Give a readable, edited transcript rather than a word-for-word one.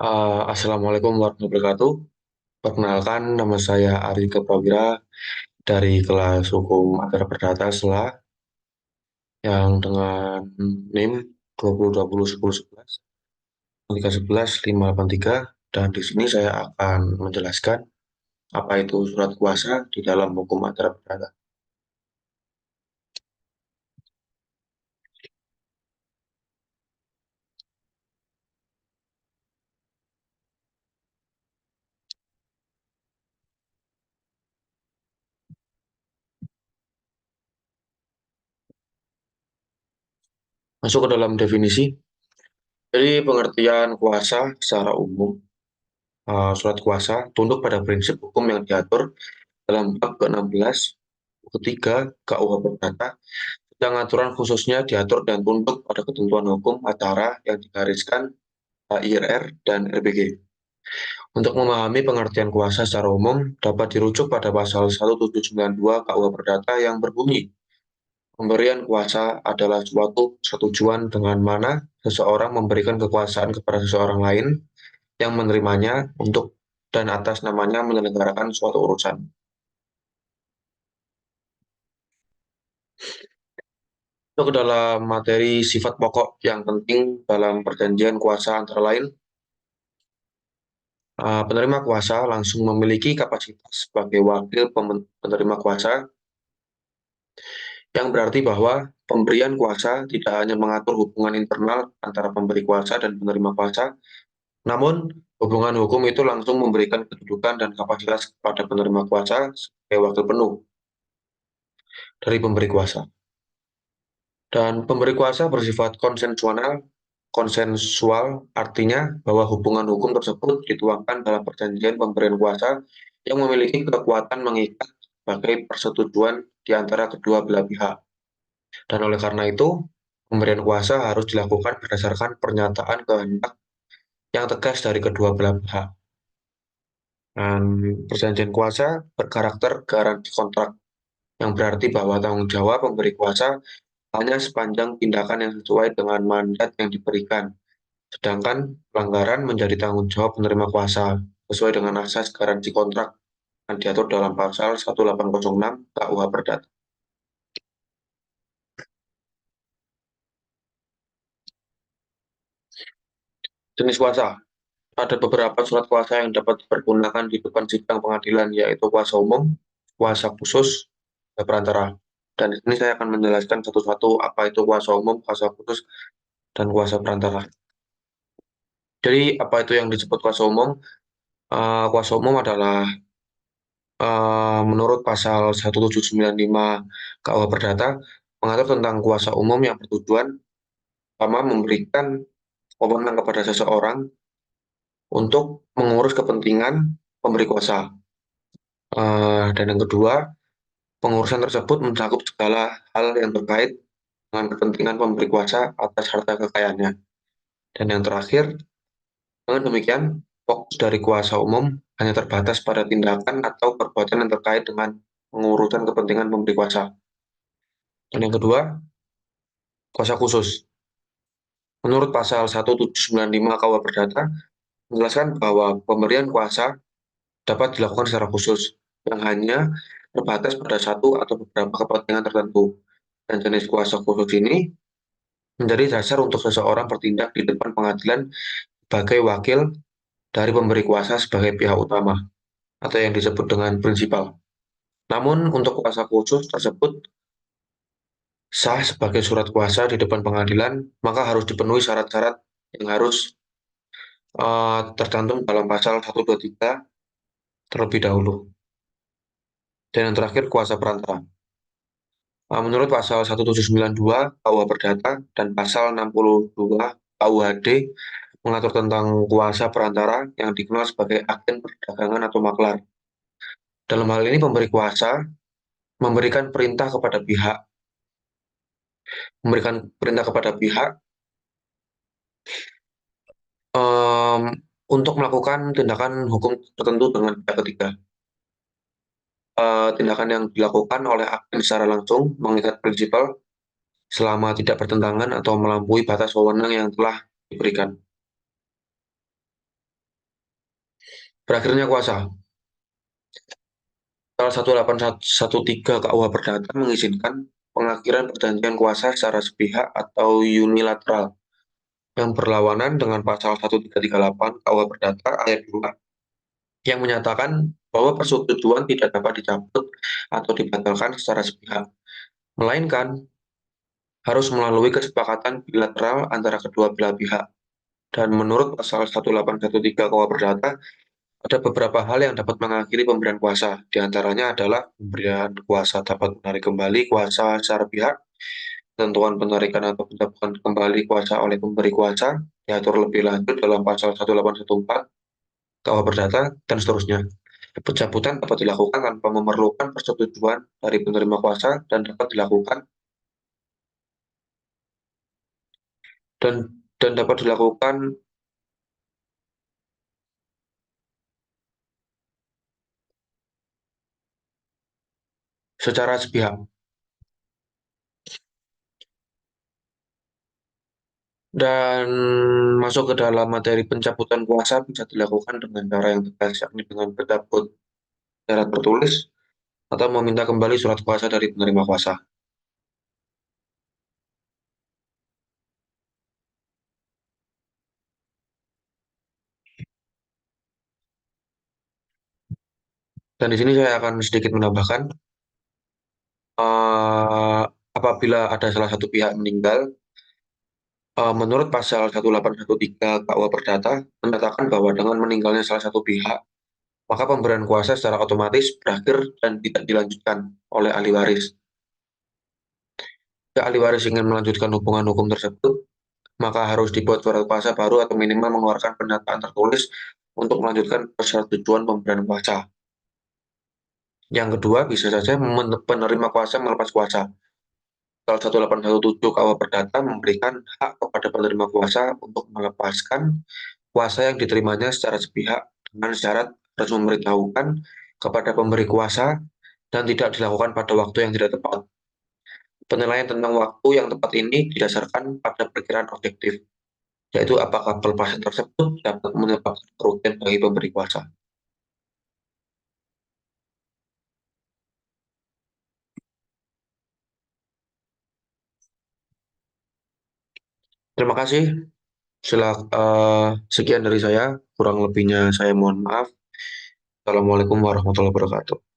Assalamualaikum warahmatullahi wabarakatuh. Perkenalkan, nama saya Ari Keprawira dari kelas Hukum Acara Perdata SELA yang dengan NIM 2020 1011 311 583, dan di sini saya akan menjelaskan apa itu surat kuasa di dalam hukum acara perdata. Masuk ke dalam definisi. Jadi pengertian kuasa secara umum, surat kuasa tunduk pada prinsip hukum yang diatur dalam bab ke-16 ketiga KUH Perdata. Yang aturan khususnya diatur dan tunduk pada ketentuan hukum acara yang digariskan IRR dan RBG. Untuk memahami pengertian kuasa secara umum, dapat dirujuk pada pasal 1792 KUH Perdata yang berbunyi, pemberian kuasa adalah suatu persetujuan dengan mana seseorang memberikan kekuasaan kepada seseorang lain yang menerimanya untuk dan atas namanya menyelenggarakan suatu urusan. Itu ke dalam materi sifat pokok yang penting dalam perjanjian kuasa antara lain. Penerima kuasa langsung memiliki kapasitas sebagai wakil penerima kuasa, yang berarti bahwa pemberian kuasa tidak hanya mengatur hubungan internal antara pemberi kuasa dan penerima kuasa, namun hubungan hukum itu langsung memberikan kedudukan dan kapasitas kepada penerima kuasa sebagai wakil penuh dari pemberi kuasa. Dan pemberi kuasa bersifat konsensual, artinya bahwa hubungan hukum tersebut dituangkan dalam perjanjian pemberian kuasa yang memiliki kekuatan mengikat sebagai persetujuan di antara kedua belah pihak. Dan oleh karena itu, pemberian kuasa harus dilakukan berdasarkan pernyataan kehendak yang tegas dari kedua belah pihak. Dan perjanjian kuasa berkarakter garansi kontrak, yang berarti bahwa tanggung jawab pemberi kuasa hanya sepanjang tindakan yang sesuai dengan mandat yang diberikan. Sedangkan pelanggaran menjadi tanggung jawab penerima kuasa sesuai dengan asas garansi kontrak yang diatur dalam pasal 1806 KUH Perdata. Jenis kuasa. Ada beberapa surat kuasa yang dapat dipergunakan di depan sidang pengadilan, yaitu kuasa umum, kuasa khusus, dan perantara. Dan di sini saya akan menjelaskan satu-satu apa itu kuasa umum, kuasa khusus, dan kuasa perantara. Jadi apa itu yang disebut kuasa umum? Kuasa umum adalah menurut pasal 1795 KUH Perdata mengatur tentang kuasa umum yang bertujuan pertama memberikan wewenang kepada seseorang untuk mengurus kepentingan pemberi kuasa. Dan yang kedua, pengurusan tersebut mencakup segala hal yang terkait dengan kepentingan pemberi kuasa atas harta kekayaannya. Dan yang terakhir, dengan demikian, fokus dari kuasa umum hanya terbatas pada tindakan atau perbuatan yang terkait dengan pengurusan kepentingan pemberi kuasa. Dan yang kedua, kuasa khusus. Menurut pasal 1795 KUH Perdata, menjelaskan bahwa pemberian kuasa dapat dilakukan secara khusus, yang hanya terbatas pada satu atau beberapa kepentingan tertentu. Dan jenis kuasa khusus ini menjadi dasar untuk seseorang bertindak di depan pengadilan sebagai wakil dari pemberi kuasa sebagai pihak utama, atau yang disebut dengan prinsipal. Namun, untuk kuasa khusus tersebut sah sebagai surat kuasa di depan pengadilan, maka harus dipenuhi syarat-syarat yang harus tercantum dalam pasal 123 terlebih dahulu. Dan yang terakhir, kuasa perantara. Menurut pasal 1792 KUH Perdata dan pasal 62 KUHD mengatur tentang kuasa perantara yang dikenal sebagai agen perdagangan atau maklar. Dalam hal ini pemberi kuasa memberikan perintah kepada pihak um, untuk melakukan tindakan hukum tertentu dengan pihak ketiga. Tindakan yang dilakukan oleh agen secara langsung mengikat prinsipal selama tidak bertentangan atau melampaui batas wewenang yang telah diberikan. Berakhirnya kuasa. Pasal 1813 KUH Perdata mengizinkan pengakhiran perjanjian kuasa secara sepihak atau unilateral yang berlawanan dengan pasal 1338 KUH Perdata ayat 2 yang menyatakan bahwa persetujuan tidak dapat dicabut atau dibatalkan secara sepihak, melainkan harus melalui kesepakatan bilateral antara kedua belah pihak. Dan menurut pasal 1813 KUH Perdata, ada beberapa hal yang dapat mengakhiri pemberian kuasa. Di antaranya adalah pemberian kuasa dapat menarik kembali kuasa secara pihak, ketentuan penarikan atau pencabutan kembali kuasa oleh pemberi kuasa, diatur lebih lanjut dalam pasal 1814 KUH Perdata, dan seterusnya. Pencabutan dapat dilakukan tanpa memerlukan persetujuan dari penerima kuasa dan dan dapat dilakukan secara sepihak. Dan masuk ke dalam materi pencabutan kuasa bisa dilakukan dengan cara yang tegas, yakni dengan pencabut syarat tertulis atau meminta kembali surat kuasa dari penerima kuasa. Dan di sini saya akan sedikit menambahkan, eh, apabila ada salah satu pihak meninggal, menurut pasal 1813 KUH Perdata menyatakan bahwa dengan meninggalnya salah satu pihak, maka pemberian kuasa secara otomatis berakhir dan tidak dilanjutkan oleh ahli waris. Jika ahli waris ingin melanjutkan hubungan hukum tersebut, maka harus dibuat surat kuasa baru atau minimal mengeluarkan pernyataan tertulis untuk melanjutkan persetujuan pemberian kuasa. Yang kedua, bisa saja penerima kuasa melepas kuasa. Pasal 1817 KUH Perdata memberikan hak kepada penerima kuasa untuk melepaskan kuasa yang diterimanya secara sepihak dengan syarat harus memberitahukan kepada pemberi kuasa dan tidak dilakukan pada waktu yang tidak tepat. Penilaian tentang waktu yang tepat ini didasarkan pada perkiraan objektif, yaitu apakah pelepasan tersebut dapat menyebabkan kerugian bagi pemberi kuasa. Terima kasih. Sekian dari saya. Kurang lebihnya saya mohon maaf. Assalamualaikum warahmatullahi wabarakatuh.